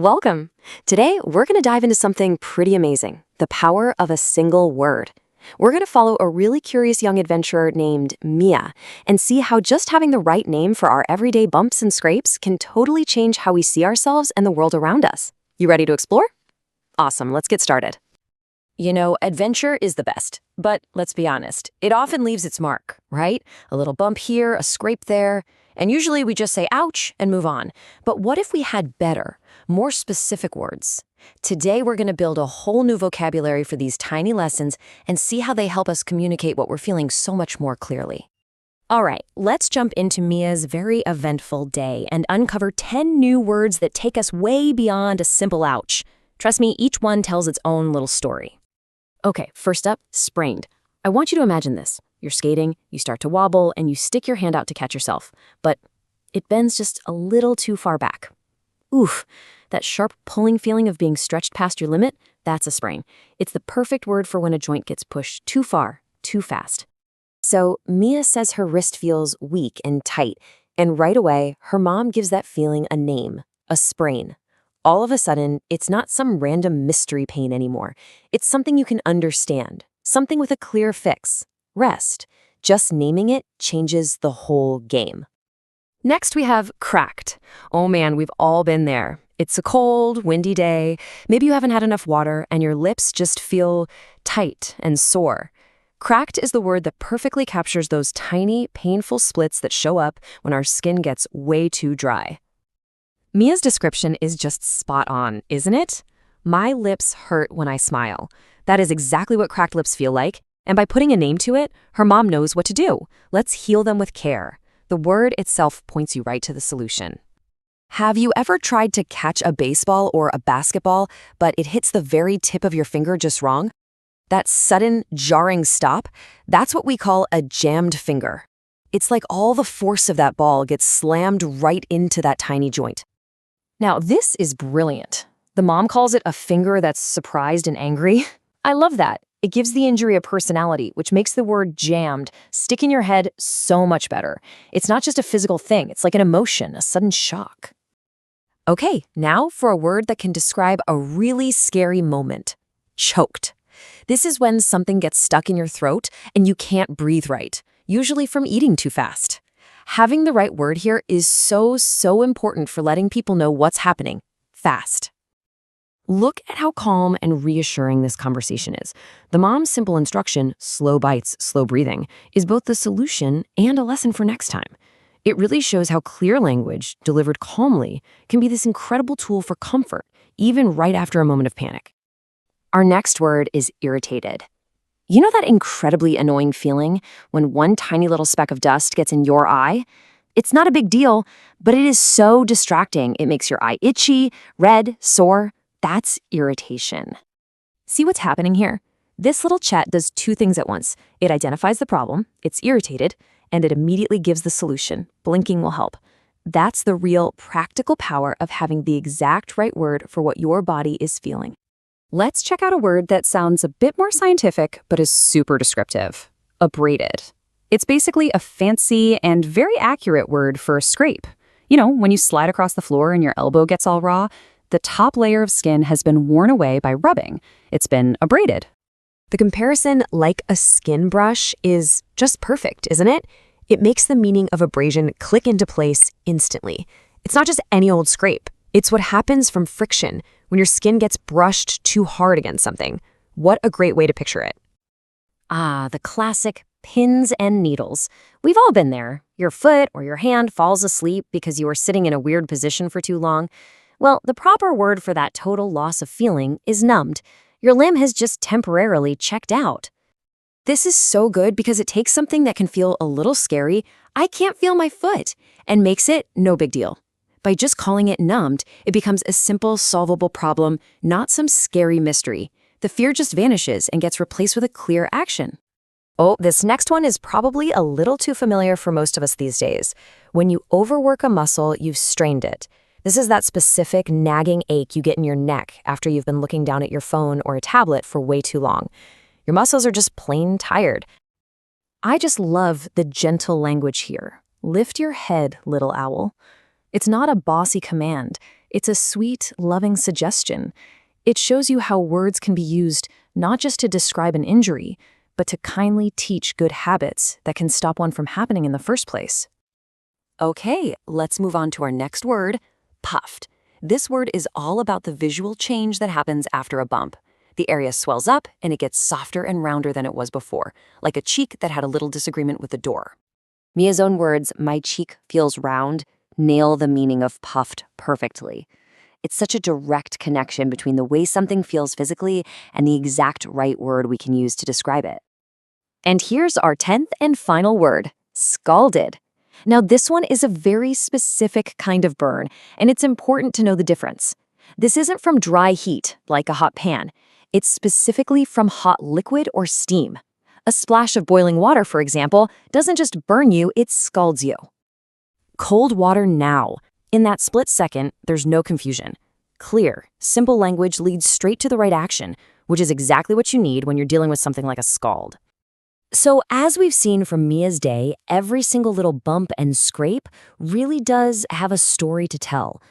Welcome. Today, we're going to dive into something pretty amazing, the power of a single word. We're going to follow a really curious young adventurer named Mia and see how just having the right name for our everyday bumps and scrapes can totally change how we see ourselves and the world around us. You ready to explore? Awesome, let's get started. You know, adventure is the best, but let's be honest, it often leaves its mark, right? A little bump here, a scrape there, and usually we just say ouch and move on. But what if we had better, more specific words? Today we're going to build a whole new vocabulary for these tiny lessons and see how they help us communicate what we're feeling so much more clearly. All right, let's jump into Mia's very eventful day and uncover 10 new words that take us way beyond a simple ouch. Trust me, each one tells its own little story. Okay, first up, sprained. I want you to imagine this. You're skating, you start to wobble, and you stick your hand out to catch yourself, but it bends just a little too far back. Oof, that sharp pulling feeling of being stretched past your limit, that's a sprain. It's the perfect word for when a joint gets pushed too far, too fast. So Mia says her wrist feels weak and tight, and right away, her mom gives that feeling a name, a sprain. All of a sudden, it's not some random mystery pain anymore. It's something you can understand, something with a clear fix. Rest. Just naming it changes the whole game. Next, we have cracked. Oh man, we've all been there. It's a cold, windy day. Maybe you haven't had enough water and your lips just feel tight and sore. Cracked is the word that perfectly captures those tiny, painful splits that show up when our skin gets way too dry. Mia's description is just spot on, isn't it? My lips hurt when I smile. That is exactly what cracked lips feel like, and by putting a name to it, her mom knows what to do. Let's heal them with care. The word itself points you right to the solution. Have you ever tried to catch a baseball or a basketball, but it hits the very tip of your finger just wrong? That sudden, jarring stop, that's what we call a jammed finger. It's like all the force of that ball gets slammed right into that tiny joint. Now, this is brilliant. The mom calls it a finger that's surprised and angry. I love that. It gives the injury a personality, which makes the word jammed stick in your head so much better. It's not just a physical thing. It's like an emotion, a sudden shock. Okay, now for a word that can describe a really scary moment. Choked. This is when something gets stuck in your throat and you can't breathe right, usually from eating too fast. Having the right word here is so important for letting people know what's happening fast. Look at how calm and reassuring this conversation is. The mom's simple instruction, slow bites, slow breathing, is both the solution and a lesson for next time. It really shows how clear language, delivered calmly, can be this incredible tool for comfort, even right after a moment of panic. Our next word is irritated. You know that incredibly annoying feeling when one tiny little speck of dust gets in your eye? It's not a big deal, but it is so distracting. It makes your eye itchy, red, sore. That's irritation. See what's happening here? This little chat does two things at once. It identifies the problem, it's irritated, and it immediately gives the solution. Blinking will help. That's the real practical power of having the exact right word for what your body is feeling. Let's check out a word that sounds a bit more scientific, but is super descriptive. Abraded. It's basically a fancy and very accurate word for a scrape. You know, when you slide across the floor and your elbow gets all raw, the top layer of skin has been worn away by rubbing. It's been abraded. The comparison, like a skin brush, is just perfect, isn't it? It makes the meaning of abrasion click into place instantly. It's not just any old scrape. It's what happens from friction when your skin gets brushed too hard against something. What a great way to picture it. Ah, the classic pins and needles. We've all been there. Your foot or your hand falls asleep because you were sitting in a weird position for too long. Well, the proper word for that total loss of feeling is numbed. Your limb has just temporarily checked out. This is so good because it takes something that can feel a little scary, I can't feel my foot, and makes it no big deal. By just calling it numbed, it becomes a simple, solvable problem, not some scary mystery. The fear just vanishes and gets replaced with a clear action. Oh, this next one is probably a little too familiar for most of us these days. When you overwork a muscle, you've strained it. This is that specific nagging ache you get in your neck after you've been looking down at your phone or a tablet for way too long. Your muscles are just plain tired. I just love the gentle language here. Lift your head, little owl. It's not a bossy command. It's a sweet, loving suggestion. It shows you how words can be used not just to describe an injury, but to kindly teach good habits that can stop one from happening in the first place. Okay, let's move on to our next word, puffed. This word is all about the visual change that happens after a bump. The area swells up and it gets softer and rounder than it was before, like a cheek that had a little disagreement with the door. Mia's own words, "my cheek feels round," nail the meaning of puffed perfectly. It's such a direct connection between the way something feels physically and the exact right word we can use to describe it. And here's our 10th and final word, scalded. Now, this one is a very specific kind of burn, and it's important to know the difference. This isn't from dry heat, like a hot pan. It's specifically from hot liquid or steam. A splash of boiling water, for example, doesn't just burn you, it scalds you. Cold water now. In that split second, there's no confusion. Clear, simple language leads straight to the right action, which is exactly what you need when you're dealing with something like a scald. So as we've seen from Mia's day, every single little bump and scrape really does have a story to tell.